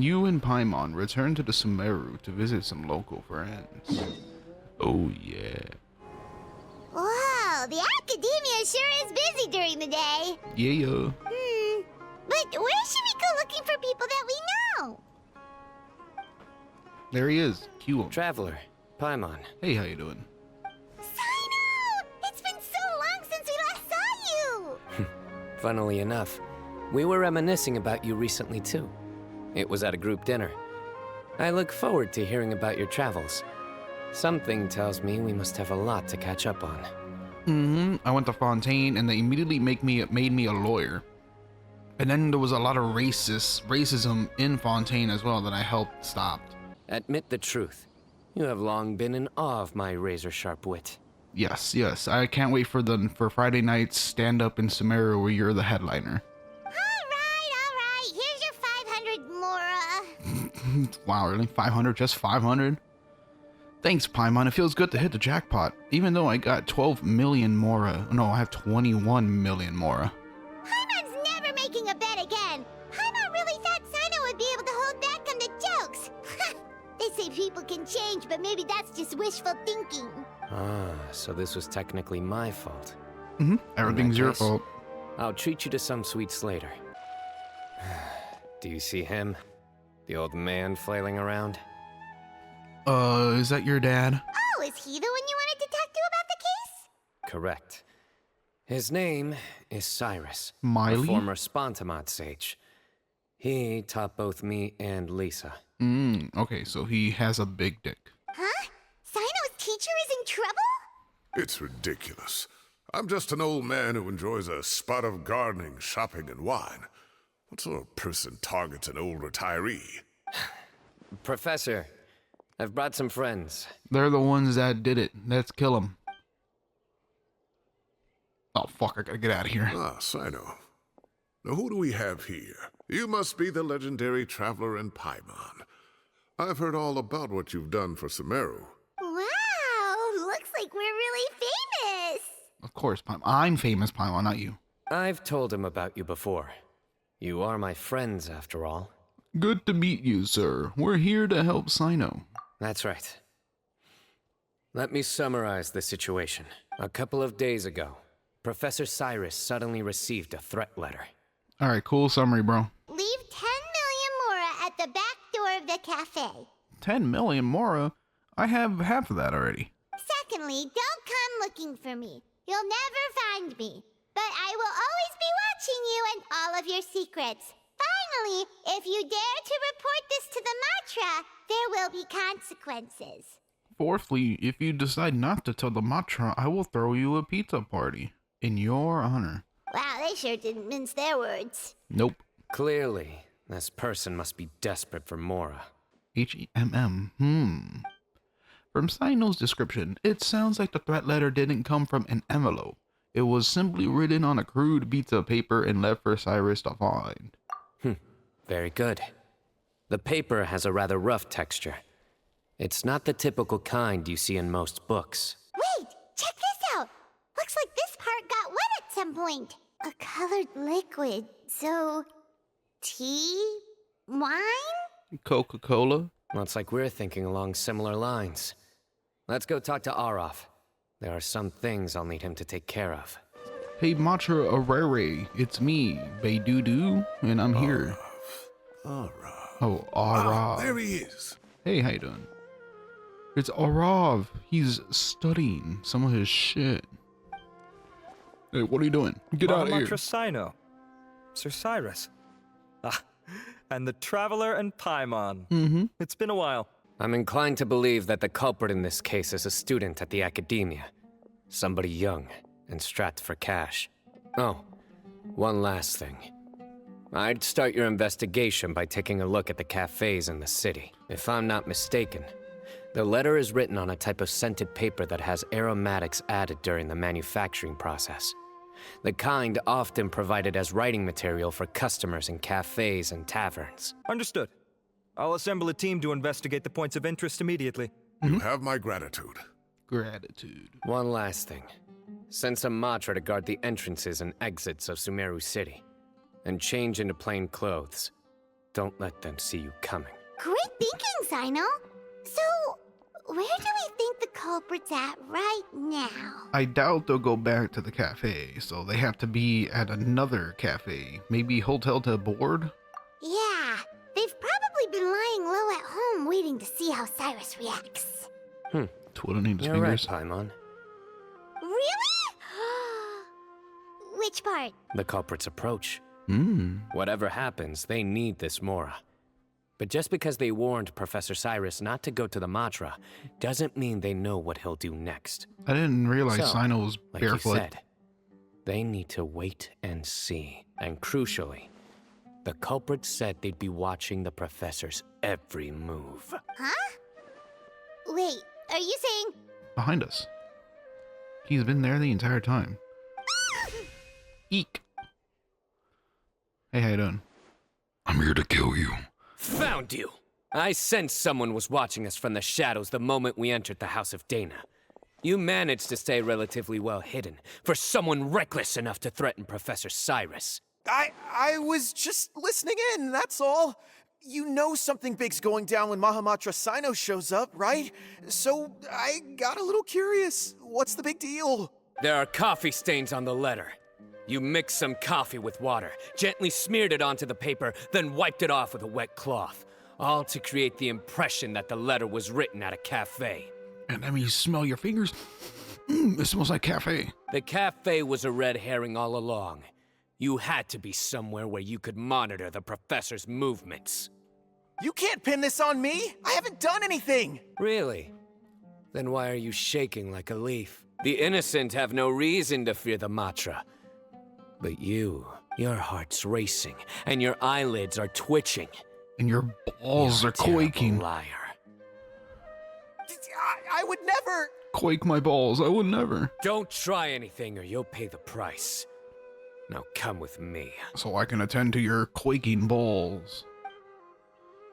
You and Paimon return to the Sumeru to visit some local friends. Oh yeah. Whoa, the academia sure is busy during the day. Yeah. But where should we go looking for people that we know? There he is. Cue him. Traveler, Paimon. Hey, how you doing? Cyno! It's been so long since we last saw you! Funnily enough, we were reminiscing about you recently too. It was at a group dinner. I look forward to hearing about your travels. Something tells me we must have a lot to catch up on. I went to Fontaine and they immediately made me a lawyer. And then there was a lot of racism in Fontaine as well that I helped stop. Admit the truth. You have long been in awe of my razor-sharp wit. Yes. I can't wait for Friday night's stand-up in Sumeru where you're the headliner. Alright. Here's your 500 Mora. Wow, really? 500? Just 500? Thanks, Paimon. It feels good to hit the jackpot. Even though I got 12 million Mora. No, I have 21 million Mora. Paimon's never making a bet again. Paimon really thought Cyno would be able to hold back on the jokes. They say people can change, but maybe that's just wishful thinking. Ah, so this was technically my fault. Everything's your fault. I'll treat you to some sweets later. Do you see him? The old man flailing around? Is that your dad? Oh, is he the one you wanted to talk to about the case? Correct. His name is Cyrus. Miley? A former Spontamod sage. He taught both me and Lisa. Okay, so he has a big dick. Huh? Cyno's teacher is in trouble? It's ridiculous. I'm just an old man who enjoys a spot of gardening, shopping, and wine. What sort of person targets an old retiree? Professor, I've brought some friends. They're the ones that did it. Let's kill them. Oh, fuck, I gotta get out of here. Ah, Cyno. Now who do we have here? You must be the legendary traveler in Paimon. I've heard all about what you've done for Sumeru. Wow, looks like we're really famous. Of course, Paimon. I'm famous, Paimon, not you. I've told him about you before. You are my friends, after all. Good to meet you, sir. We're here to help Cyno. That's right. Let me summarize the situation. A couple of days ago, Professor Cyrus suddenly received a threat letter. Alright, cool summary, bro. Leave 10 million Mora at the back door of the cafe. 10 million Mora? I have half of that already. Secondly, don't come looking for me. You'll never find me. But I will always be watching you and all of your secrets. Finally, if you dare to report this to the Matra, there will be consequences. Fourthly, if you decide not to tell the Matra, I will throw you a pizza party. In your honor. Wow, they sure didn't mince their words. Nope. Clearly, this person must be desperate for Mora. H-E-M-M. From Cyno's description, it sounds like the threat letter didn't come from an envelope. It was simply written on a crude pizza paper and left for Cyrus to find. Very good. The paper has a rather rough texture. It's not the typical kind you see in most books. Wait, check this out. Looks like this part got wet at some point. A colored liquid. So, tea? Wine? Coca-Cola? Looks like we're thinking along similar lines. Let's go talk to Arov. There are some things I'll need him to take care of. Hey Matra Arere, it's me, Beidudu, and I'm here. Arav. Oh, Arav. There he is. Hey, how you doing? It's Arav. He's studying some of his shit. Hey, what are you doing? Get out of here. Cyno. Sir Cyrus. Ah, and the Traveler and Paimon. It's been a while. I'm inclined to believe that the culprit in this case is a student at the academia. Somebody young and strapped for cash. Oh, one last thing. I'd start your investigation by taking a look at the cafes in the city. If I'm not mistaken, the letter is written on a type of scented paper that has aromatics added during the manufacturing process. The kind often provided as writing material for customers in cafes and taverns. Understood. I'll assemble a team to investigate the points of interest immediately. You have my gratitude. Gratitude. One last thing. Send some Matra to guard the entrances and exits of Sumeru City, and change into plain clothes. Don't let them see you coming. Great thinking, Cyno. So, where do we think the culprit's at right now? I doubt they'll go back to the cafe, so they have to be at another cafe. Maybe Hotel to Board? Yeah, they've probably been lying low at home waiting to see how Cyrus reacts. Twiddling his You're right, fingers. Paimon. Really? Which part? The culprit's approach. Hmm. Whatever happens, they need this Mora. But just because they warned Professor Cyrus not to go to the Matra, doesn't mean they know what he'll do next. I didn't realize So, Cyno was Like barefoot. you said, they need to wait and see. And crucially, the culprit said they'd be watching the professor's every move. Huh? Wait, are you saying... Behind us. He's been there the entire time. Eek. Hey, how you doing? I'm here to kill you. Found you! I sensed someone was watching us from the shadows the moment we entered the House of Dana. You managed to stay relatively well hidden for someone reckless enough to threaten Professor Cyrus. I was just listening in, that's all. You know something big's going down when Mahamatra Cyno shows up, right? So I got a little curious. What's the big deal? There are coffee stains on the letter. You mixed some coffee with water, gently smeared it onto the paper, then wiped it off with a wet cloth, all to create the impression that the letter was written at a cafe. And let me smell your fingers. It smells like cafe. The cafe was a red herring all along. You had to be somewhere where you could monitor the professor's movements. You can't pin this on me! I haven't done anything! Really? Then why are you shaking like a leaf? The innocent have no reason to fear the Matra. But you, your heart's racing, and your eyelids are twitching. And your balls You're are a terrible quaking. liar. I would never... Quake my balls. I would never. Don't try anything or you'll pay the price. Now come with me. So I can attend to your quaking balls.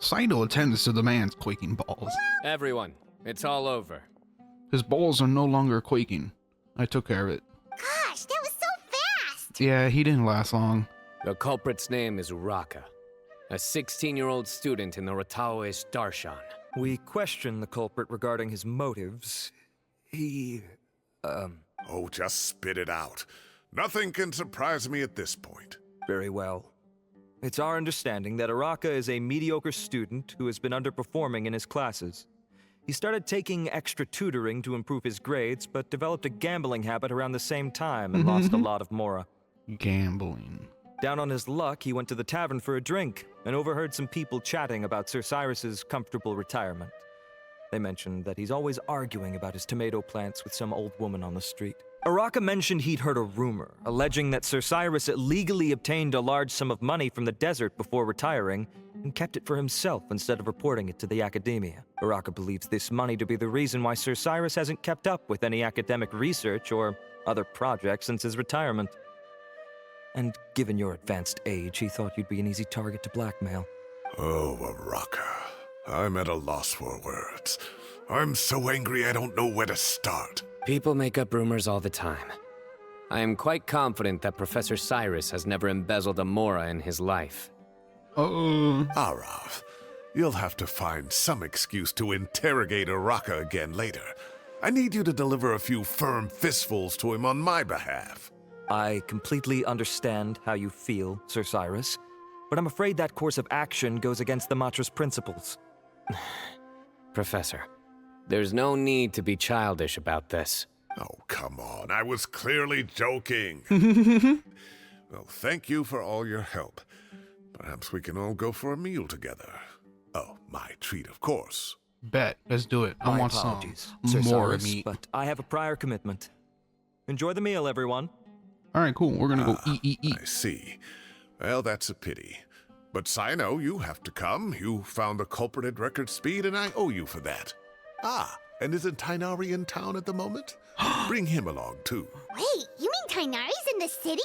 Cyno attends to the man's quaking balls. Everyone, it's all over. His balls are no longer quaking. I took care of it. Gosh, that was so fast! Yeah, he didn't last long. The culprit's name is Uraka, a 16-year-old student in the Rataoist Darshan. We question the culprit regarding his motives. He, Oh, just spit it out. Nothing can surprise me at this point. very well. It's our understanding that Uraka is a mediocre student who has been underperforming in his classes. He started taking extra tutoring to improve his grades, but developed a gambling habit around the same time and lost a lot of Mora. Gambling. Down on his luck, he went to the tavern for a drink and overheard some people chatting about Sir Cyrus's comfortable retirement. They mentioned that he's always arguing about his tomato plants with some old woman on the street. Uraka mentioned he'd heard a rumor, alleging that Sir Cyrus illegally obtained a large sum of money from the desert before retiring and kept it for himself instead of reporting it to the academia. Uraka believes this money to be the reason why Sir Cyrus hasn't kept up with any academic research or other projects since his retirement. And given your advanced age, he thought you'd be an easy target to blackmail. Oh, Uraka. I'm at a loss for words. I'm so angry I don't know where to start. People make up rumors all the time. I am quite confident that Professor Cyrus has never embezzled a Mora in his life. Arav, you'll have to find some excuse to interrogate Uraka again later. I need you to deliver a few firm fistfuls to him on my behalf. I completely understand how you feel, Sir Cyrus, but I'm afraid that course of action goes against the Matra's principles. Professor, there's no need to be childish about this. Oh, come on. I was clearly joking. Well, thank you for all your help. Perhaps we can all go for a meal together. Oh, my treat, of course. Bet. Let's do it. I My want apologies, some Sir more Cyrus, meat. but I have a prior commitment. Enjoy the meal, everyone. All right, cool. We're gonna go eat. I see. Well, that's a pity. But Cyno, you have to come. You found the culprit at record speed, and I owe you for that. Ah, and isn't Tainari in town at the moment? Bring him along, too. Wait, you mean Tainari's in the city?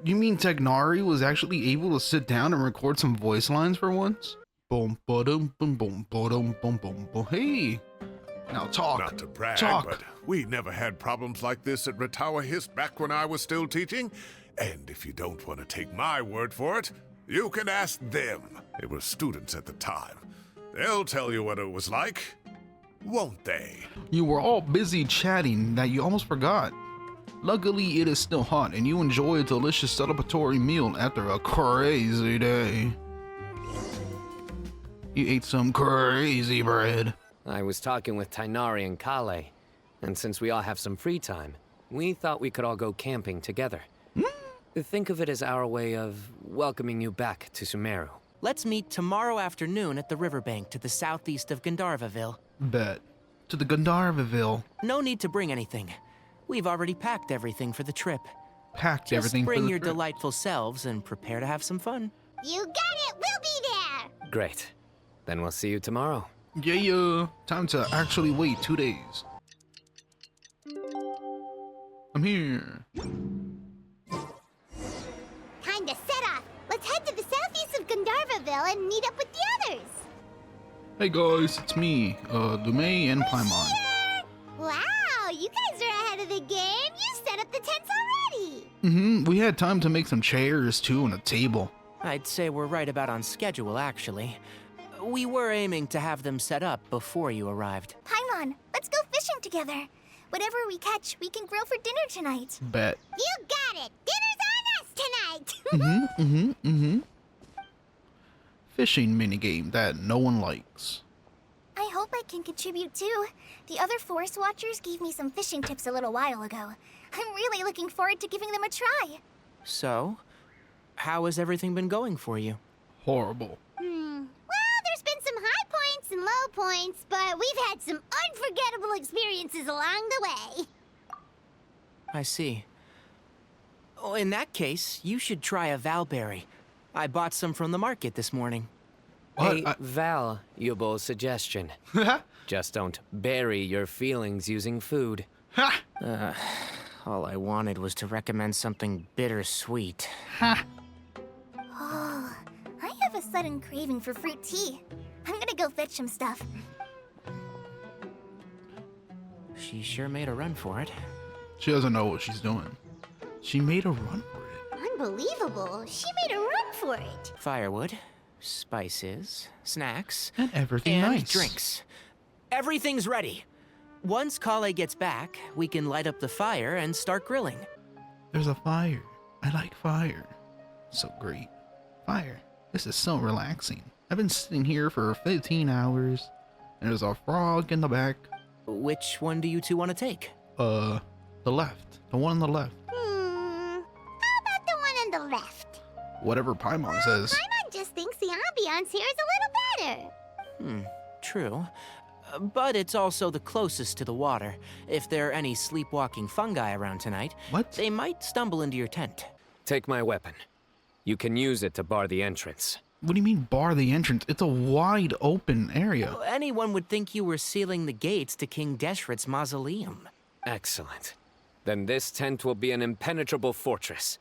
You mean Tegnari was actually able to sit down and record some voice lines for once? Boom, ba-dum, boom, boom, ba-dum, boom, boom, boom. Hey, now talk. Not to brag, Talk. but we never had problems like this at Ratawa Hist back when I was still teaching. And if you don't want to take my word for it, You can ask them. They were students at the time. They'll tell you what it was like, won't they? You were all busy chatting that you almost forgot. Luckily, it is still hot and you enjoy a delicious celebratory meal after a crazy day. You ate some crazy bread. I was talking with Tainari and Kale, and since we all have some free time, we thought we could all go camping together. Think of it as our way of welcoming you back to Sumeru. Let's meet tomorrow afternoon at the riverbank to the southeast of Gandharvaville. Bet. To the Gandharvaville. No need to bring anything. We've already packed everything for the trip. Packed Just everything bring for the your trip. delightful selves and prepare to have some fun. You got it! We'll be there! Great. Then we'll see you tomorrow. Yeah, time to actually wait 2 days. I'm here. Time to set off. Let's head to the southeast of Gandharvaville and meet up with the others. Hey guys, it's me, Dumei and Paimon. Wow, you guys are ahead of the game. You set up the tents already. We had time to make some chairs too and a table. I'd say we're right about on schedule, actually. We were aiming to have them set up before you arrived. Paimon, let's go fishing together. Whatever we catch, we can grill for dinner tonight. Bet. You got it. Dinner's on us tonight. Fishing minigame that no one likes. I hope I can contribute too. The other forest watchers gave me some fishing tips a little while ago. I'm really looking forward to giving them a try. So, how has everything been going for you? Horrible. Well, there's been some high points and low points, but we've had some unforgettable experiences along the way. I see. Oh, in that case, you should try a valberry. I bought some from the market this morning. What? Hey, Val, Yubo's suggestion. Just don't bury your feelings using food. All I wanted was to recommend something bittersweet. Oh, I have a sudden craving for fruit tea. I'm gonna go fetch some stuff. She sure made a run for it. She doesn't know what she's doing. She made a run for it. Unbelievable. She made a run for it. Firewood, spices, snacks, And everything and nice. drinks. Everything's ready. Once Kale gets back, we can light up the fire and start grilling. There's a fire. I like fire. So great. Fire. This is so relaxing. I've been sitting here for 15 hours. And there's a frog in the back. Which one do you two want to take? The left. The one on the left. How about the one on the left? Whatever Paimon says. Paimon just thinks the ambiance here is a little better. True. But it's also the closest to the water. If there are any sleepwalking fungi around tonight, What? they might stumble into your tent. Take my weapon. You can use it to bar the entrance. What do you mean bar the entrance? It's a wide open area. Anyone would think you were sealing the gates to King Deshret's mausoleum. Excellent. Then this tent will be an impenetrable fortress.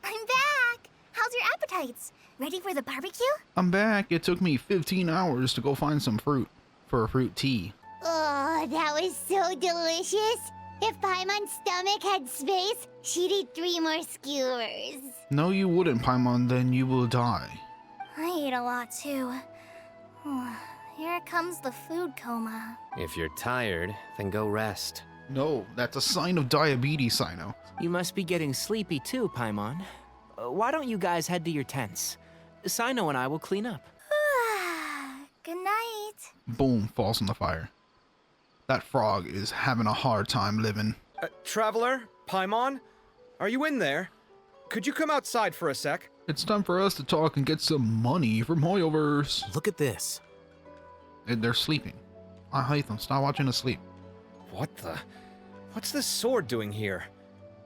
I'm back. How's your appetites? Ready for the barbecue? I'm back. It took me 15 hours to go find some fruit for a fruit tea. Oh, that was so delicious. If Paimon's stomach had space, she'd eat 3 more skewers. No, you wouldn't, Paimon. Then you will die. I ate a lot too. Here comes the food coma. If you're tired, then go rest. No, that's a sign of diabetes, Cyno. You must be getting sleepy too, Paimon. Why don't you guys head to your tents? Cyno and I will clean up. Good night. Boom, falls in the fire. That frog is having a hard time living. Traveler? Paimon? Are you in there? Could you come outside for a sec? It's time for us to talk and get some money from Hoyoverse. Look at this. They're sleeping. I hate them. Stop watching us sleep. What the? What's this sword doing here?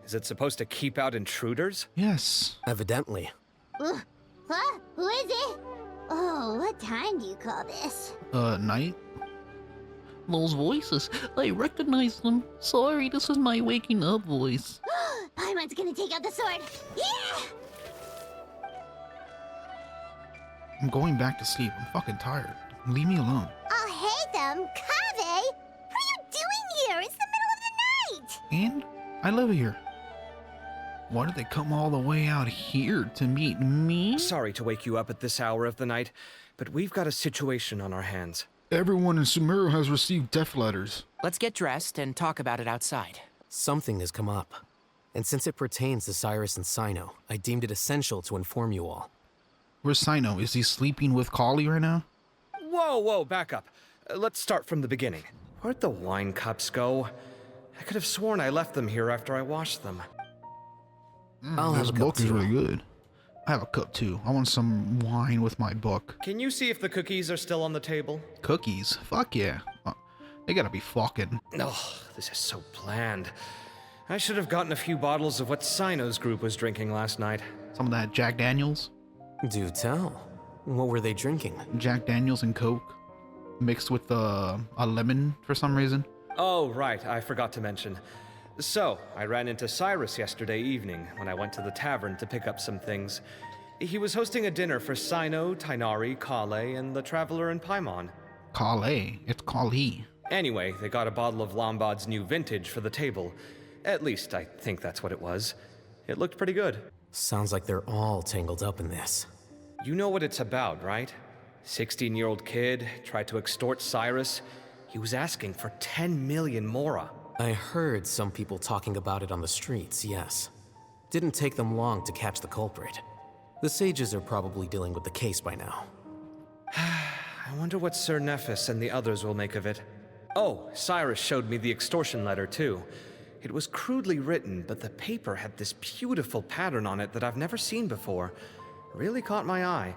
Is it supposed to keep out intruders? Yes. Evidently. Huh? Who is it? Oh, what time do you call this? Night? Those voices, I recognize them. Sorry, this is my waking up voice. Paimon's gonna take out the sword. Yeah! I'm going back to sleep. I'm fucking tired. Leave me alone. I'll hate them. Kave! What are you doing here? It's the middle of the night! And I live here. Why did they come all the way out here to meet me? Sorry to wake you up at this hour of the night, but we've got a situation on our hands. Everyone in Sumeru has received death letters. Let's get dressed and talk about it outside. Something has come up. And since it pertains to Cyrus and Cyno, I deemed it essential to inform you all. Where's Cyno? Is he sleeping with Kali right now? Whoa, back up. Let's start from the beginning. Where'd the wine cups go? I could have sworn I left them here after I washed them. I'll have This a cup book is too. really good. I have a cup too. I want some wine with my book. Can you see if the cookies are still on the table? Cookies? Fuck yeah. They gotta be fucking. Oh, this is so bland. I should have gotten a few bottles of what Cyno's group was drinking last night. Some of that Jack Daniels. Do tell. What were they drinking? Jack Daniels and Coke. Mixed with a lemon for some reason. Oh, right, I forgot to mention. So, I ran into Cyrus yesterday evening when I went to the tavern to pick up some things. He was hosting a dinner for Cyno, Tighnari, Kale, and the Traveler in Paimon. Kale. It's Kali. Anyway, they got a bottle of Lombard's new vintage for the table. At least, I think that's what it was. It looked pretty good. Sounds like they're all tangled up in this. You know what it's about, right? 16-year-old kid tried to extort Cyrus. He was asking for 10 million mora. I heard some people talking about it on the streets, yes. Didn't take them long to catch the culprit. The sages are probably dealing with the case by now. I wonder what Sir Nephis and the others will make of it. Oh, Cyrus showed me the extortion letter, too. It was crudely written, but the paper had this beautiful pattern on it that I've never seen before. Really caught my eye.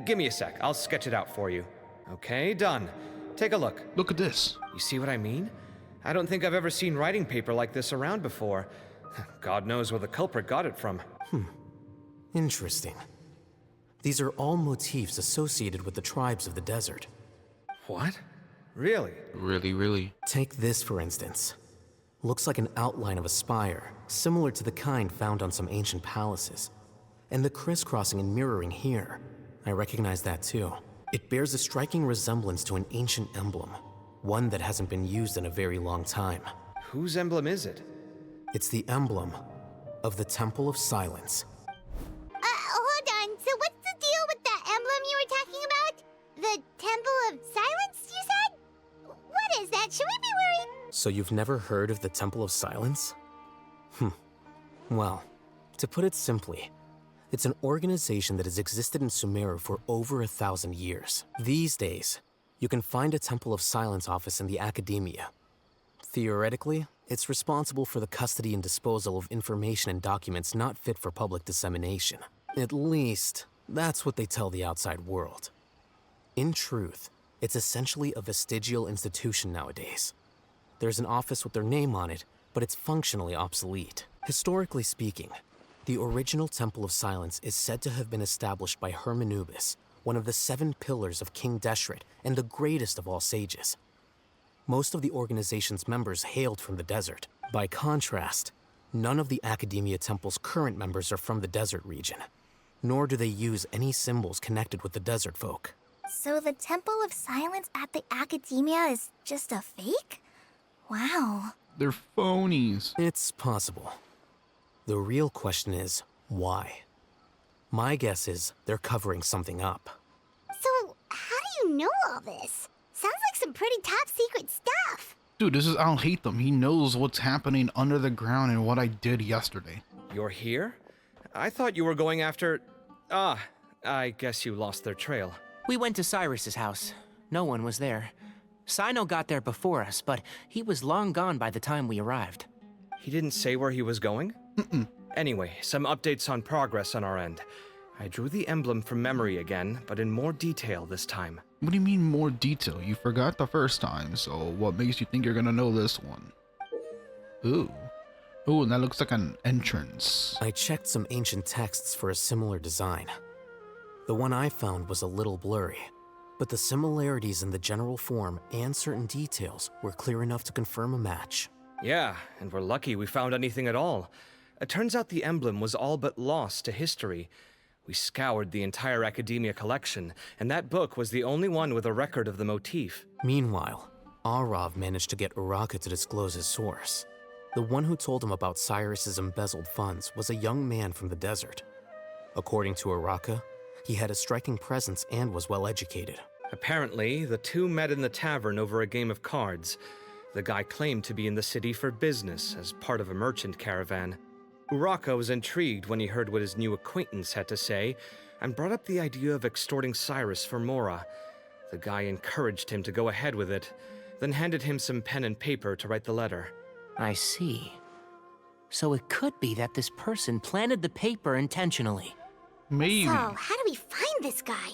Give me a sec, I'll sketch it out for you. Okay, done. Take a look. Look at this. You see what I mean? I don't think I've ever seen writing paper like this around before. God knows where the culprit got it from. Interesting. These are all motifs associated with the tribes of the desert. What? Really? Really. Take this, for instance. Looks like an outline of a spire, similar to the kind found on some ancient palaces. And the crisscrossing and mirroring here, I recognize that too. It bears a striking resemblance to an ancient emblem, one that hasn't been used in a very long time. Whose emblem is it? It's the emblem of the Temple of Silence. Hold on. So what's the deal with that emblem you were talking about? The Temple of Silence, you said? What is that? Should we be worried? So you've never heard of the Temple of Silence? Well, to put it simply, it's an organization that has existed in Sumeru for over 1,000 years. These days, you can find a Temple of Silence office in the academia. Theoretically, it's responsible for the custody and disposal of information and documents not fit for public dissemination. At least, that's what they tell the outside world. In truth, it's essentially a vestigial institution nowadays. There's an office with their name on it, but it's functionally obsolete. Historically speaking, the original Temple of Silence is said to have been established by Hermanubis, one of the 7 pillars of King Deshret and the greatest of all sages. Most of the organization's members hailed from the desert. By contrast, none of the Academia Temple's current members are from the desert region, nor do they use any symbols connected with the desert folk. So the Temple of Silence at the Academia is just a fake? Wow. They're phonies. It's possible. The real question is, why? My guess is they're covering something up. So how do you know all this? Sounds like some pretty top secret stuff. Dude, this is I'll hate them. He knows what's happening under the ground and what I did yesterday. You're here? I thought you were going after... I guess you lost their trail. We went to Cyrus's house. No one was there. Cyno got there before us, but he was long gone by the time we arrived. He didn't say where he was going? Anyway, some updates on progress on our end. I drew the emblem from memory again, but in more detail this time. What do you mean more detail? You forgot the first time, so what makes you think you're gonna know this one? Ooh, and that looks like an entrance. I checked some ancient texts for a similar design. The one I found was a little blurry, but the similarities in the general form and certain details were clear enough to confirm a match. Yeah, and we're lucky we found anything at all. It turns out the emblem was all but lost to history. We scoured the entire Academia collection, and that book was the only one with a record of the motif. Meanwhile, Arav managed to get Uraka to disclose his source. The one who told him about Cyrus's embezzled funds was a young man from the desert. According to Uraka, he had a striking presence and was well educated. Apparently, the two met in the tavern over a game of cards. The guy claimed to be in the city for business as part of a merchant caravan. Uraka was intrigued when he heard what his new acquaintance had to say and brought up the idea of extorting Cyrus for Mora. The guy encouraged him to go ahead with it, then handed him some pen and paper to write the letter. I see. So it could be that this person planted the paper intentionally. Maybe. So, how do we find this guy?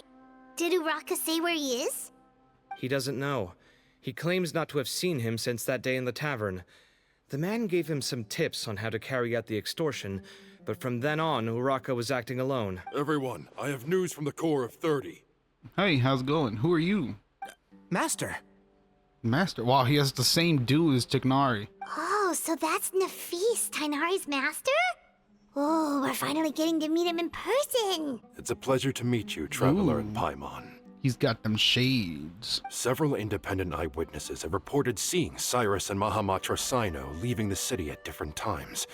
Did Uraka say where he is? He doesn't know. He claims not to have seen him since that day in the tavern. The man gave him some tips on how to carry out the extortion, but from then on, Uraka was acting alone. Everyone, I have news from the Corps of 30. Hey, how's it going? Who are you? Master. Master. Wow, he has the same do as Tignari. Oh, so that's Nafis, Tainari's master? Oh, we're finally getting to meet him in person. It's a pleasure to meet you, Traveler in Ooh. Paimon. He's got them shades. Several independent eyewitnesses have reported seeing Cyrus and Mahamatra Cyno leaving the city at different times.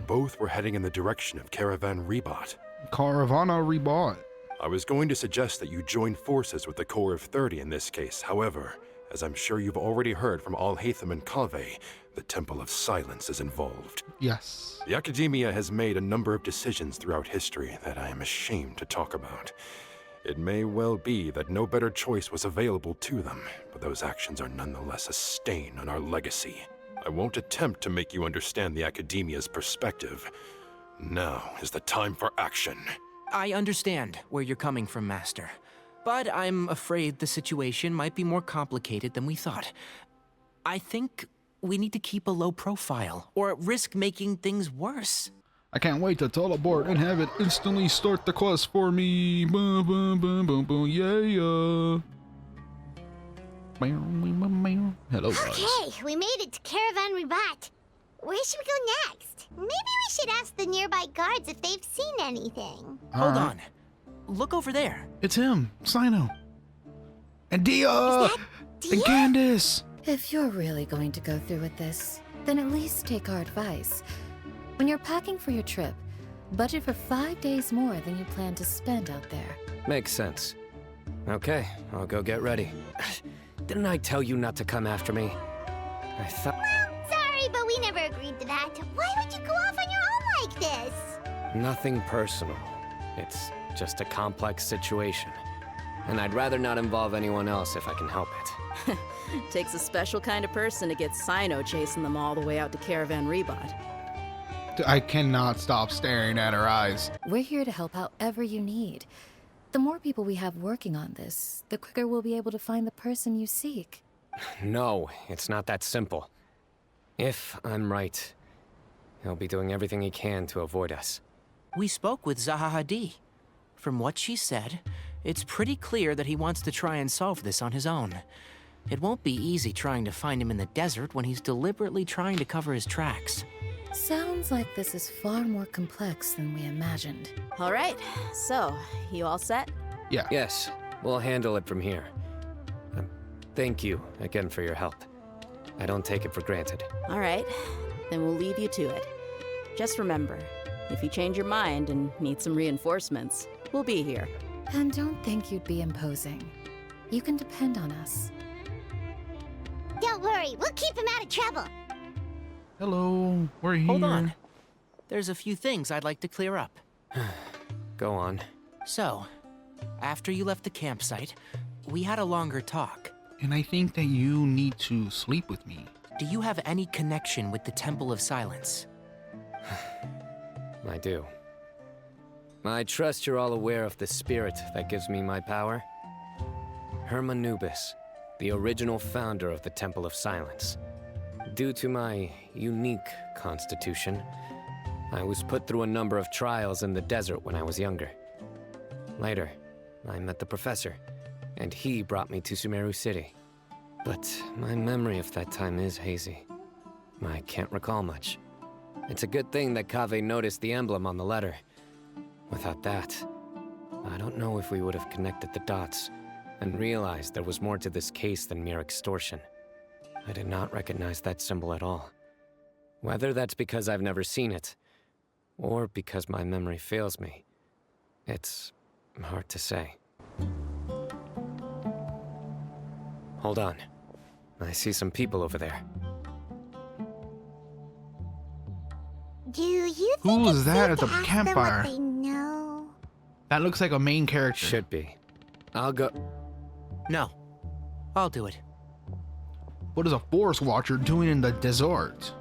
Both were heading in the direction of Caravan Rebot. Caravana rebought. I was going to suggest that you join forces with the Corps of 30 in this case. However, as I'm sure you've already heard from Al-Haytham and Kaveh, the Temple of Silence is involved. Yes. The Academia has made a number of decisions throughout history that I am ashamed to talk about. It may well be that no better choice was available to them, but those actions are nonetheless a stain on our legacy. I won't attempt to make you understand the Academia's perspective. Now is the time for action. I understand where you're coming from, Master. But I'm afraid the situation might be more complicated than we thought. I think we need to keep a low profile, or risk making things worse. I can't wait to teleport and have it instantly start the quest for me. Boom, boom, boom, boom, boom, yeah. Hello, guys. Okay, we made it to Caravan Ribat. Where should we go next? Maybe we should ask the nearby guards if they've seen anything. Hold on. Look over there. It's him, Cyno. And Dia! Is that And Dia? Candace! If you're really going to go through with this, then at least take our advice. When you're packing for your trip, budget for 5 days more than you plan to spend out there. Makes sense. Okay, I'll go get ready. Didn't I tell you not to come after me? I thought... Sorry, but we never agreed to that. Why would you go off on your own like this? Nothing personal. It's just a complex situation. And I'd rather not involve anyone else if I can help it. Takes a special kind of person to get Cyno chasing them all the way out to Caravan Rebot. I cannot stop staring at her eyes. We're here to help however you need. The more people we have working on this, the quicker we'll be able to find the person you seek. No, it's not that simple. If I'm right, he'll be doing everything he can to avoid us. We spoke with Zaha Hadid. From what she said, it's pretty clear that he wants to try and solve this on his own. It won't be easy trying to find him in the desert when he's deliberately trying to cover his tracks. Sounds like this is far more complex than we imagined. All right, so, you all set? Yeah. Yes, we'll handle it from here. Thank you again for your help. I don't take it for granted. All right, then we'll leave you to it. Just remember, if you change your mind and need some reinforcements, we'll be here. And don't think you'd be imposing. You can depend on us. Don't worry, we'll keep him out of trouble. Hello, we're here. Hold on. There's a few things I'd like to clear up. Go on. So, after you left the campsite, we had a longer talk. And I think that you need to sleep with me. Do you have any connection with the Temple of Silence? I do. I trust you're all aware of the spirit that gives me my power. Hermanubis, the original founder of the Temple of Silence. Due to my unique constitution, I was put through a number of trials in the desert when I was younger. Later, I met the professor, and he brought me to Sumeru City. But my memory of that time is hazy. I can't recall much. It's a good thing that Kaveh noticed the emblem on the letter. Without that, I don't know if we would have connected the dots and realized there was more to this case than mere extortion. I did not recognize that symbol at all. Whether that's because I've never seen it, or because my memory fails me, it's hard to say. Hold on. I see some people over there. Do you think Who it's is that safe at to the ask campfire? them what they know? That looks like a main character. Should be. I'll go. No. I'll do it. What is a forest watcher doing in the desert?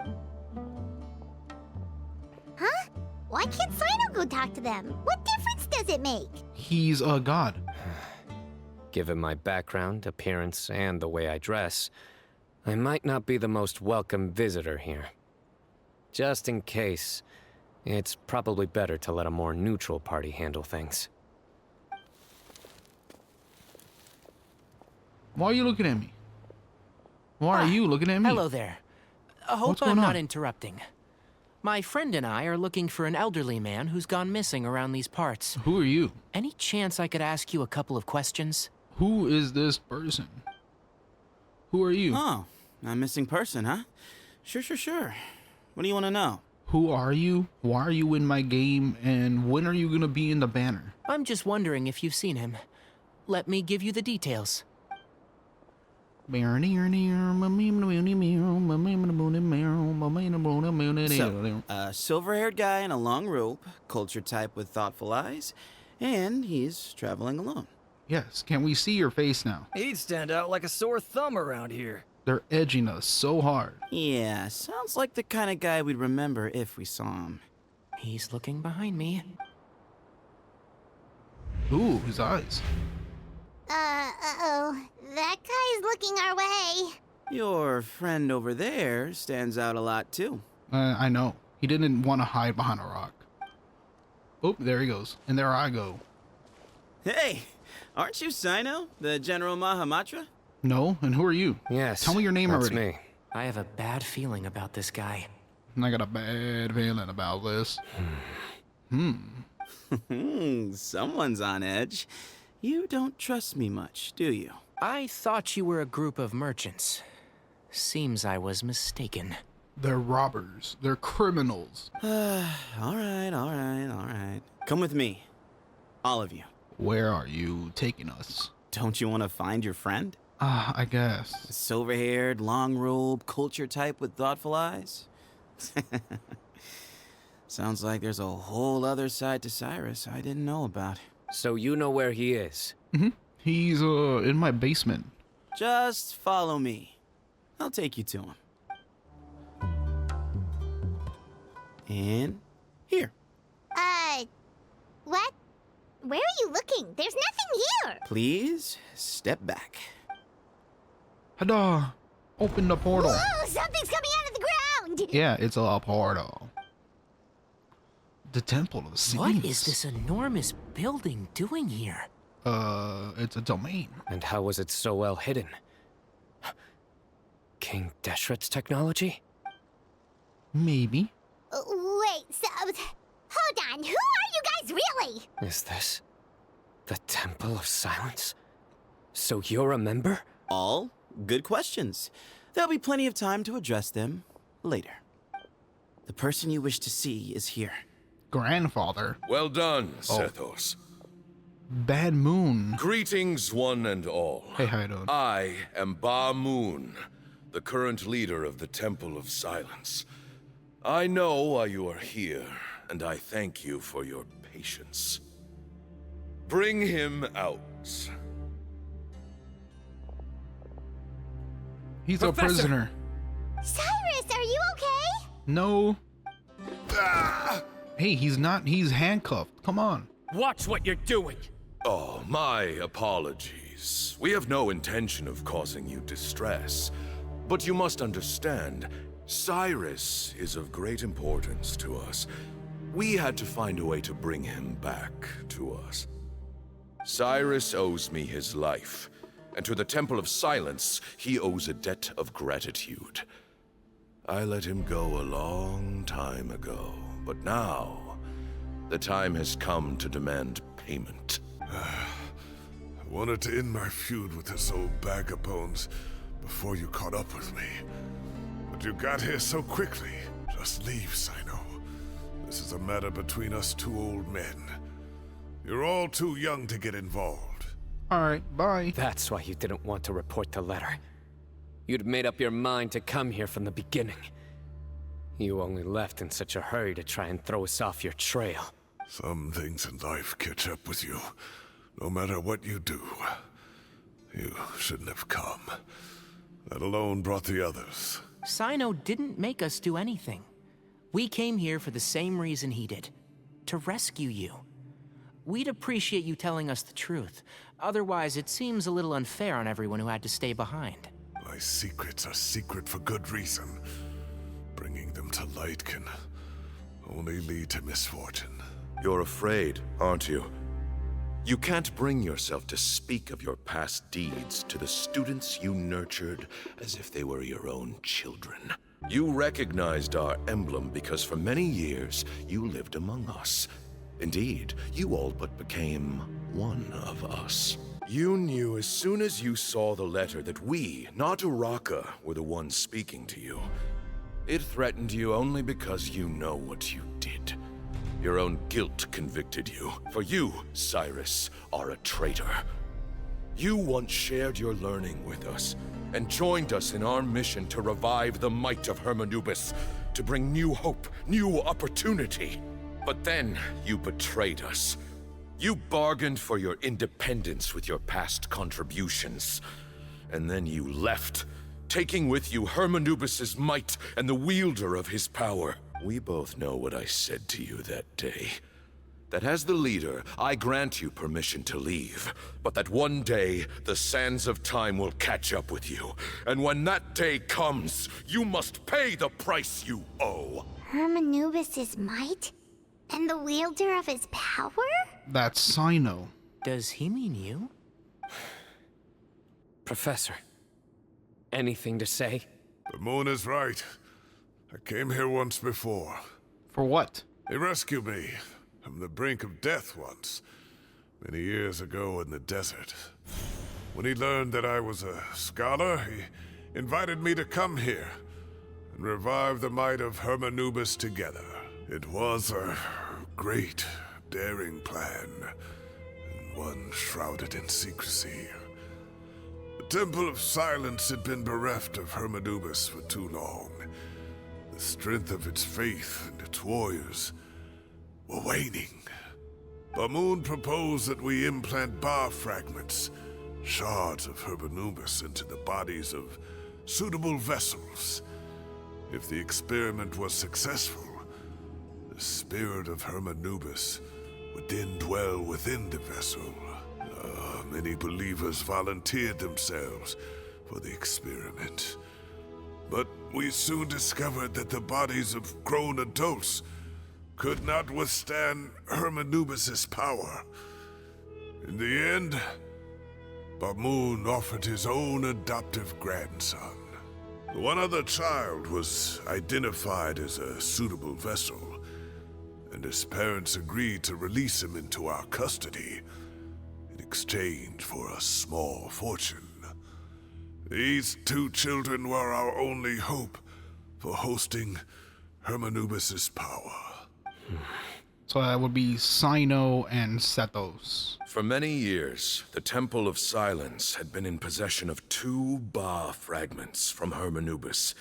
Huh? Why can't Cyno go talk to them? What difference does it make? He's a god. Given my background, appearance, and the way I dress, I might not be the most welcome visitor here. Just in case, it's probably better to let a more neutral party handle things. Why are you looking at me? Why are you looking at me? Hello there. I hope What's I'm going not on? interrupting. My friend and I are looking for an elderly man who's gone missing around these parts. Who are you? Any chance I could ask you a couple of questions? Who is this person? Who are you? Oh, a missing person, huh? Sure. What do you want to know? Who are you? Why are you in my game? And when are you gonna be in the banner? I'm just wondering if you've seen him. Let me give you the details. So, silver-haired guy in a long robe, culture type with thoughtful eyes, and he's traveling alone. Yes, can we see your face now? He'd stand out like a sore thumb around here. They're edging us so hard. Yeah, sounds like the kind of guy we'd remember if we saw him. He's looking behind me. Ooh, his eyes. Uh-oh. That guy's looking our way. Your friend over there stands out a lot, too. I know. He didn't want to hide behind a rock. Oh, there he goes. And there I go. Hey, aren't you Cyno, the General Mahamatra? No, and who are you? Yes. Tell me your name that's already. me. I have a bad feeling about this guy. I got a bad feeling about this. Someone's on edge. You don't trust me much, do you? I thought you were a group of merchants. Seems I was mistaken. They're robbers. They're criminals. All right. Come with me. All of you. Where are you taking us? Don't you want to find your friend? I guess. Silver-haired, long robe, culture type with thoughtful eyes? Sounds like there's a whole other side to Cyrus I didn't know about. So you know where he is? He's, in my basement. Just follow me. I'll take you to him. And here. What? Where are you looking? There's nothing here. Please step back. Hada! Open the portal. Whoa, something's coming out of the ground. Yeah, it's a portal. The Temple of Cyno. What is this enormous building doing here? It's a domain. And how was it so well hidden? King Deshret's technology? Maybe. Wait, so... Hold on, who are you guys really? Is this the Temple of Silence? So you're a member? All good questions. There'll be plenty of time to address them later. The person you wish to see is here. Grandfather. Well done, Sethos. Bad Moon. Greetings, one and all. Hey, how you doing? I am Ba Moon, the current leader of the Temple of Silence. I know why you are here, and I thank you for your patience. Bring him out. He's a prisoner. Cyrus, are you okay? No. Hey, he's not. He's handcuffed. Come on. Watch what you're doing. Oh, my apologies. We have no intention of causing you distress. But you must understand, Cyrus is of great importance to us. We had to find a way to bring him back to us. Cyrus owes me his life, and to the Temple of Silence, he owes a debt of gratitude. I let him go a long time ago, but now, the time has come to demand payment. I wanted to end my feud with this old bag of bones before you caught up with me. But you got here so quickly. Just leave, Cyno. This is a matter between us two old men. You're all too young to get involved. Alright, bye. That's why you didn't want to report the letter. You'd made up your mind to come here from the beginning. You only left in such a hurry to try and throw us off your trail. Some things in life catch up with you. No matter what you do. You shouldn't have come. That alone brought the others. Cyno didn't make us do anything. We came here for the same reason he did. To rescue you. We'd appreciate you telling us the truth. Otherwise, it seems a little unfair on everyone who had to stay behind. My secrets are secret for good reason. Bringing them to light can only lead to misfortune. You're afraid, aren't you? You can't bring yourself to speak of your past deeds to the students you nurtured as if they were your own children. You recognized our emblem because for many years you lived among us. Indeed, you all but became one of us. You knew as soon as you saw the letter that we, not Uraka, were the ones speaking to you. It threatened you only because you know what you did. Your own guilt convicted you, for you, Cyrus, are a traitor. You once shared your learning with us, and joined us in our mission to revive the might of Hermanubis, to bring new hope, new opportunity. But then you betrayed us. You bargained for your independence with your past contributions. And then you left, taking with you Hermanubis' might and the wielder of his power. We both know what I said to you that day. That as the leader, I grant you permission to leave, but that one day, the sands of time will catch up with you. And when that day comes, you must pay the price you owe. Hermanubis' might? And the wielder of his power? That's Cyno. Does he mean you? Professor, anything to say? The moon is right. I came here once before. For what? He rescued me from the brink of death once, many years ago in the desert. When he learned that I was a scholar, he invited me to come here and revive the might of Hermanubis together. It was a great, daring plan, and one shrouded in secrecy. The Temple of Silence had been bereft of Hermanubis for too long. The strength of its faith and its warriors were waning. Bamoon proposed that we implant bar fragments, shards of Hermanubis, into the bodies of suitable vessels. If the experiment was successful, the spirit of Hermanubis would then dwell within the vessel. Many believers volunteered themselves for the experiment. But we soon discovered that the bodies of grown adults could not withstand Hermanubis' power. In the end, Bamoon offered his own adoptive grandson. One other child was identified as a suitable vessel, and his parents agreed to release him into our custody in exchange for a small fortune. These two children were our only hope for hosting Hermanubis' power. So that would be Cyno and Sethos. For many years, the Temple of Silence had been in possession of 2 Ba fragments from Hermanubis.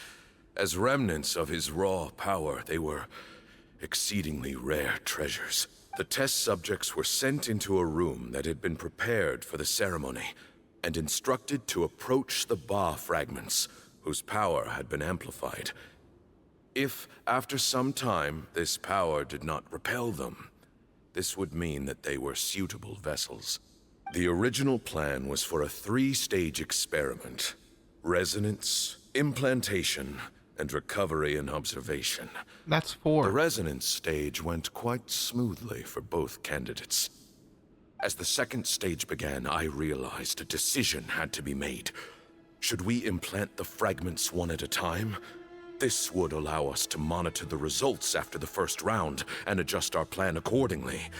As remnants of his raw power, they were exceedingly rare treasures. The test subjects were sent into a room that had been prepared for the ceremony, and instructed to approach the Ba fragments, whose power had been amplified. If, after some time, this power did not repel them, this would mean that they were suitable vessels. The original plan was for a 3-stage experiment: resonance, implantation, and recovery and observation. That's 4. The resonance stage went quite smoothly for both candidates. As the 2nd stage began, I realized a decision had to be made. Should we implant the fragments one at a time? This would allow us to monitor the results after the first round and adjust our plan accordingly.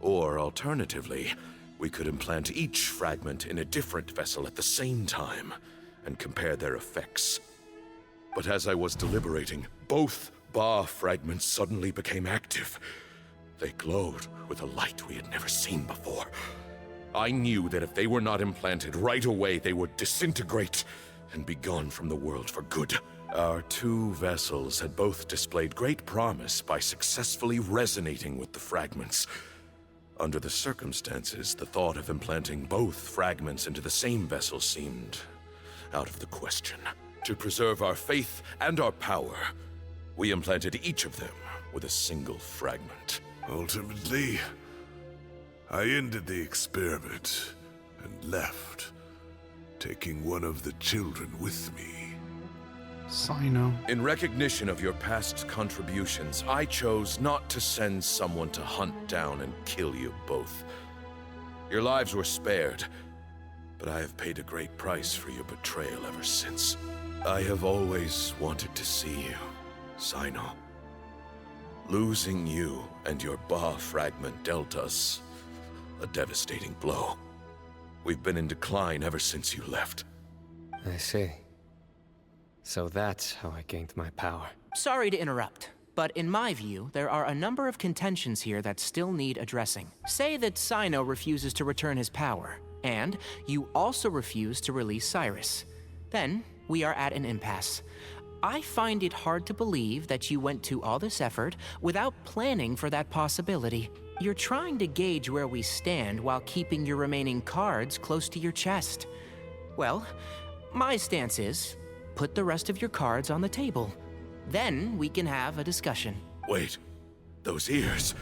Or alternatively, we could implant each fragment in a different vessel at the same time and compare their effects. But as I was deliberating, both Ba fragments suddenly became active. They glowed with a light we had never seen before. I knew that if they were not implanted right away, they would disintegrate and be gone from the world for good. Our two vessels had both displayed great promise by successfully resonating with the fragments. Under the circumstances, the thought of implanting both fragments into the same vessel seemed out of the question. To preserve our faith and our power, we implanted each of them with a single fragment. Ultimately, I ended the experiment and left, taking one of the children with me. Cyno. In recognition of your past contributions, I chose not to send someone to hunt down and kill you both. Your lives were spared, but I have paid a great price for your betrayal ever since. I have always wanted to see you, Cyno. Losing you and your Ba fragment dealt us a devastating blow. We've been in decline ever since you left. I see. So that's how I gained my power. Sorry to interrupt, but in my view, there are a number of contentions here that still need addressing. Say that Cyno refuses to return his power, and you also refuse to release Cyrus. Then, we are at an impasse. I find it hard to believe that you went to all this effort without planning for that possibility. You're trying to gauge where we stand while keeping your remaining cards close to your chest. Well, my stance is, put the rest of your cards on the table. Then we can have a discussion. Wait, those ears.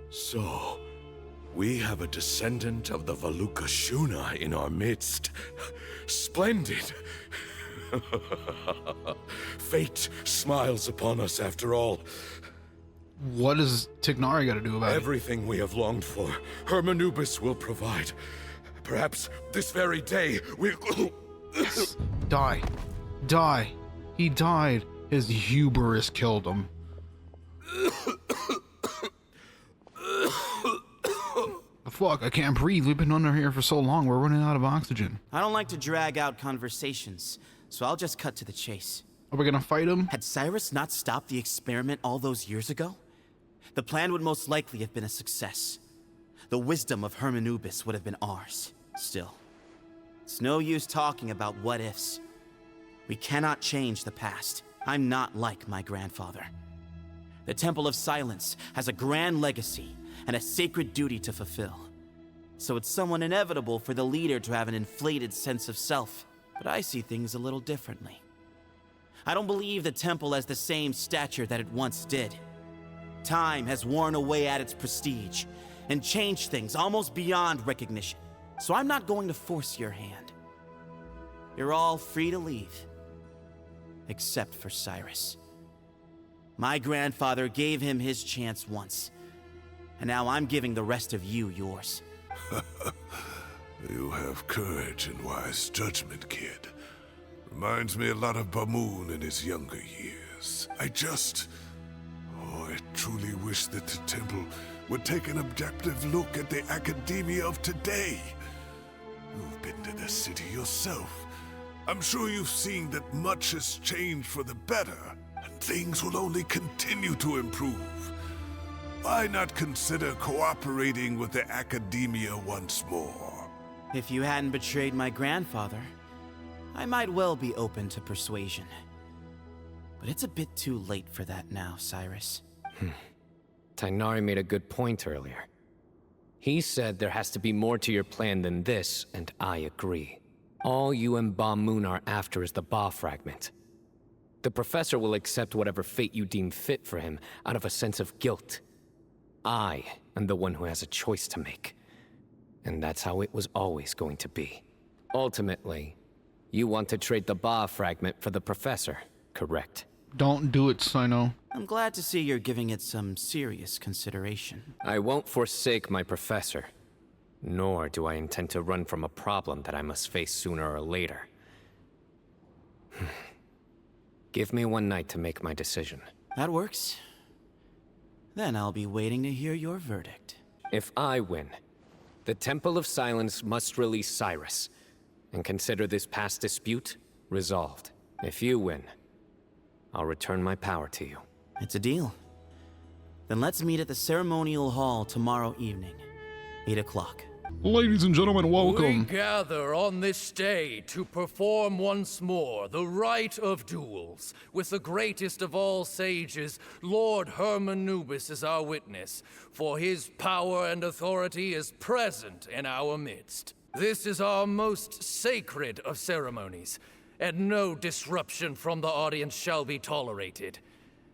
So, we have a descendant of the Valuka Shuna in our midst. Splendid. Fate smiles upon us after all. What does Tignari got to do about it? Everything we have longed for, Hermanubis will provide. Perhaps this very day we'll... Die. Die. He died. His hubris killed him. Fuck, I can't breathe. We've been under here for so long. We're running out of oxygen. I don't like to drag out conversations, so I'll just cut to the chase. Are we gonna fight him? Had Cyrus not stopped the experiment all those years ago, the plan would most likely have been a success. The wisdom of Hermanubis would have been ours. Still, it's no use talking about what-ifs. We cannot change the past. I'm not like my grandfather. The Temple of Silence has a grand legacy and a sacred duty to fulfill. So it's somewhat inevitable for the leader to have an inflated sense of self. But I see things a little differently. I don't believe the temple has the same stature that it once did. Time has worn away at its prestige and changed things almost beyond recognition. So I'm not going to force your hand. You're all free to leave. Except for Cyrus. My grandfather gave him his chance once. And now I'm giving the rest of you yours. You have courage and wise judgment, kid. Reminds me a lot of Bamoon in his younger years. I truly wish that the temple would take an objective look at the academia of today. You've been to the city yourself. I'm sure you've seen that much has changed for the better, and things will only continue to improve. Why not consider cooperating with the academia once more? If you hadn't betrayed my grandfather, I might well be open to persuasion. But it's a bit too late for that now, Cyrus. Tighnari made a good point earlier. He said there has to be more to your plan than this, and I agree. All you and Ba Moon are after is the Ba fragment. The professor will accept whatever fate you deem fit for him out of a sense of guilt. I am the one who has a choice to make. And that's how it was always going to be. Ultimately, you want to trade the Ba fragment for the professor, correct? Don't do it, Cyno. I'm glad to see you're giving it some serious consideration. I won't forsake my professor. Nor do I intend to run from a problem that I must face sooner or later. Give me one night to make my decision. That works. Then I'll be waiting to hear your verdict. If I win, the Temple of Silence must release Cyrus, and consider this past dispute resolved. If you win, I'll return my power to you. It's a deal. Then let's meet at the ceremonial hall tomorrow evening, 8 o'clock. Ladies and gentlemen, We welcome. gather on this day to perform once more the rite of duels, with the greatest of all sages, Lord Hermanubis, as our witness, for his power and authority is present in our midst. This is our most sacred of ceremonies, and no disruption from the audience shall be tolerated.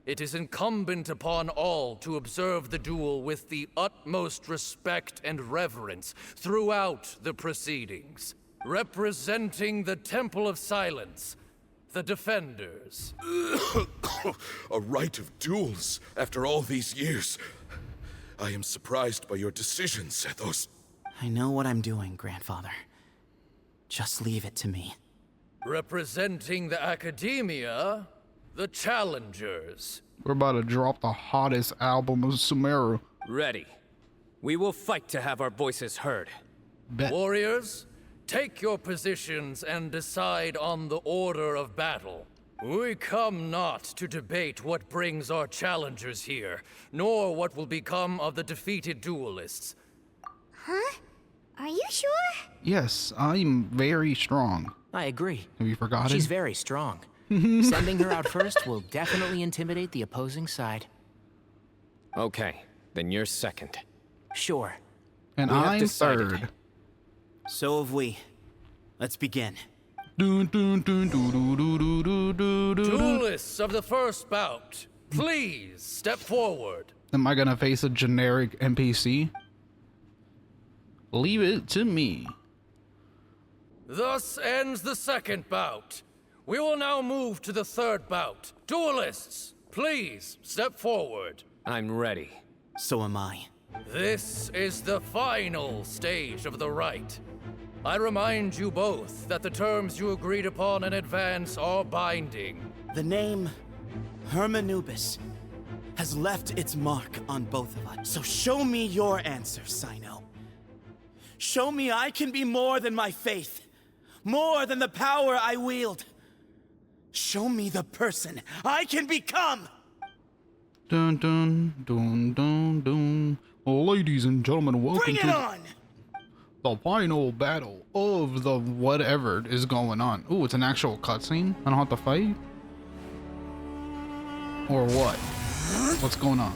It is incumbent upon all to observe the duel with the utmost respect and reverence throughout the proceedings. Representing the Temple of Silence, the Defenders. A rite of duels after all these years. I am surprised by your decision, Sethos. I know what I'm doing, Grandfather. Just leave it to me. Representing the Academia, the Challengers. We're about to drop the hottest album of Sumeru. Ready. We will fight to have our voices heard. Bet. Warriors, take your positions and decide on the order of battle. We come not to debate what brings our challengers here, nor what will become of the defeated duelists. Huh? Are you sure? Yes, I'm very strong. I agree. Have you forgotten? She's very strong. Sending her out first will definitely intimidate the opposing side. Okay, then you're second. Sure. And We have I'm decided. third. So have we. Let's begin. Dun, dun, dun, dun, dun, dun, dun, dun, dun, dun. Duelists of the first bout, please step forward. Am I gonna face a generic NPC? Leave it to me. Thus ends the second bout. We will now move to the third bout. Duelists, please step forward. I'm ready. So am I. This is the final stage of the rite. I remind you both that the terms you agreed upon in advance are binding. The name Hermanubis has left its mark on both of us. So show me your answer, Cyno. Show me I can be more than my faith, more than the power I wield. Show me the person I can become! Dun dun dun dun dun. Ladies and gentlemen, welcome Bring it to on! the final battle of the whatever is going on. Ooh, it's an actual cutscene? I don't have to fight? Or what? What's going on?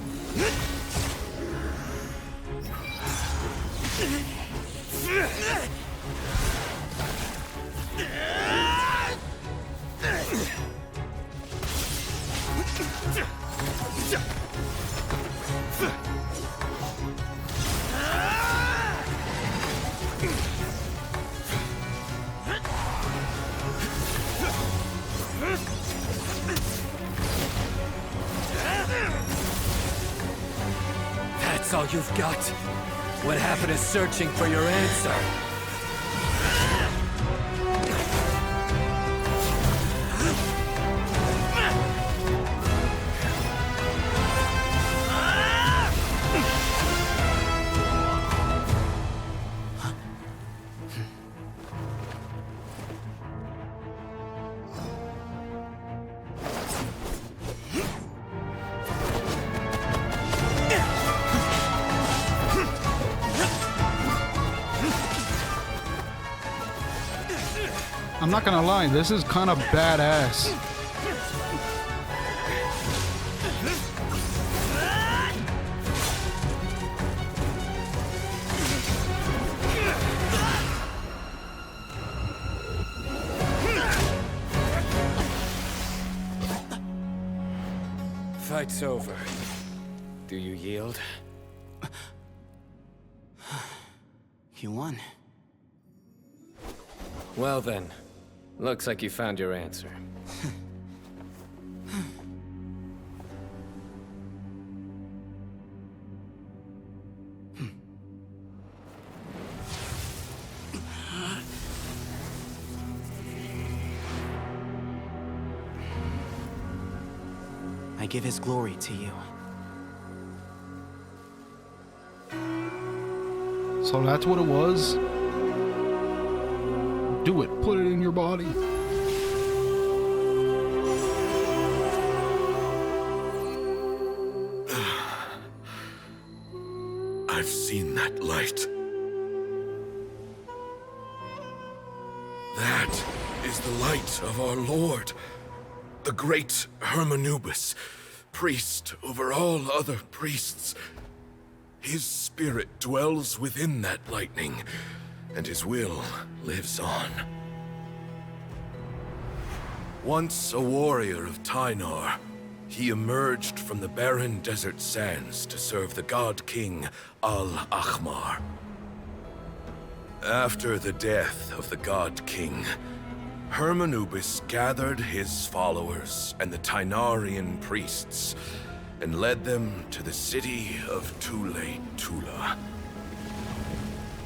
That's all you've got? What happened to searching for your answer? I'm not gonna lie, this is kind of badass. Fight's over. Do you yield? You won. Well then, looks like you found your answer. I give his glory to you. So that's what it was. Do it. Put it in your body. that light. That is the light of our Lord, the great Hermanubis, priest over all other priests. His spirit dwells within that lightning, and his will lives on. Once a warrior of Tynar, he emerged from the barren desert sands to serve the god king Al-Ahmar. After the death of the god king, Hermanubis gathered his followers and the Tynarian priests and led them to the city of Tule-Tula.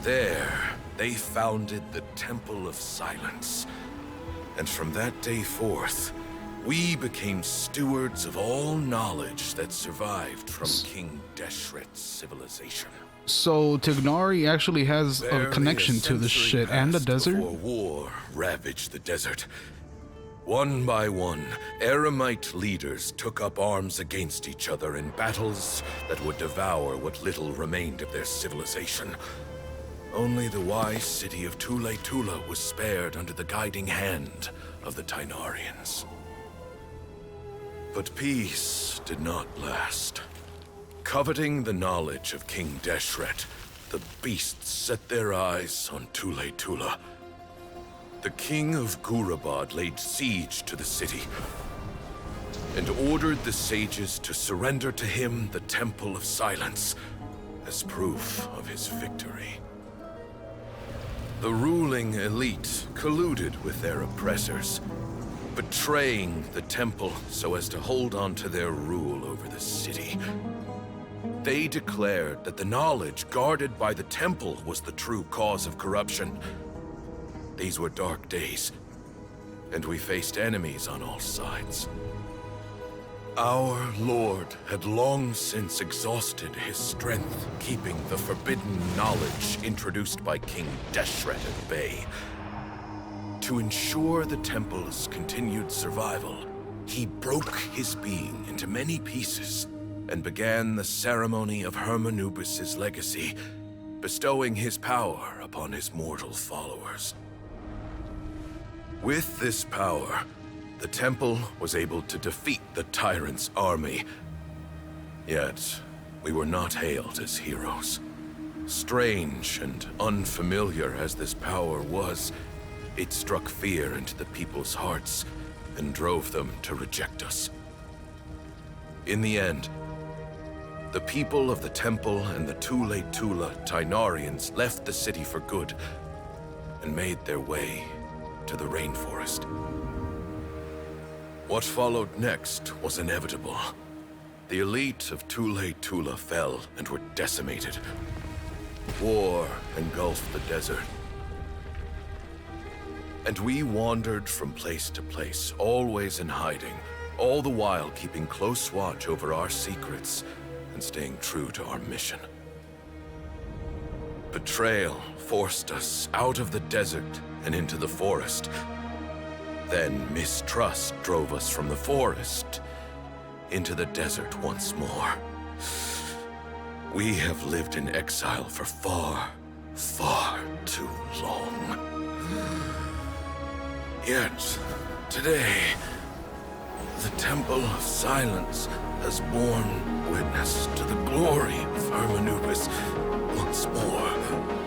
There, they founded the Temple of Silence, and from that day forth, we became stewards of all knowledge that survived from King Deshret's civilization. So Tignari actually has a connection to the shit and the desert? Before war ravaged the desert. One by one, Eremite leaders took up arms against each other in battles that would devour what little remained of their civilization. Only the wise city of Tule-Tula was spared under the guiding hand of the Tynarians. But peace did not last. Coveting the knowledge of King Deshret, the beasts set their eyes on Tule-Tula. The king of Gurabad laid siege to the city and ordered the sages to surrender to him the Temple of Silence as proof of his victory. The ruling elite colluded with their oppressors, betraying the temple so as to hold on to their rule over the city. They declared that the knowledge guarded by the temple was the true cause of corruption. These were dark days, and we faced enemies on all sides. Our Lord had long since exhausted his strength, keeping the forbidden knowledge introduced by King Deshret at bay. To ensure the temple's continued survival, he broke his being into many pieces and began the ceremony of Hermanubis' legacy, bestowing his power upon his mortal followers. With this power, the temple was able to defeat the tyrant's army. Yet, we were not hailed as heroes. Strange and unfamiliar as this power was, it struck fear into the people's hearts and drove them to reject us. In the end, the people of the temple and the Tule-Tula Tynarians left the city for good and made their way to the rainforest. What followed next was inevitable. The elite of Tule-Tula fell and were decimated. War engulfed the desert. And we wandered from place to place, always in hiding, all the while keeping close watch over our secrets and staying true to our mission. Betrayal forced us out of the desert and into the forest. Then mistrust drove us from the forest into the desert once more. We have lived in exile for far, far too long. Yet, today, the Temple of Silence has borne witness to the glory of Hermanubis once more.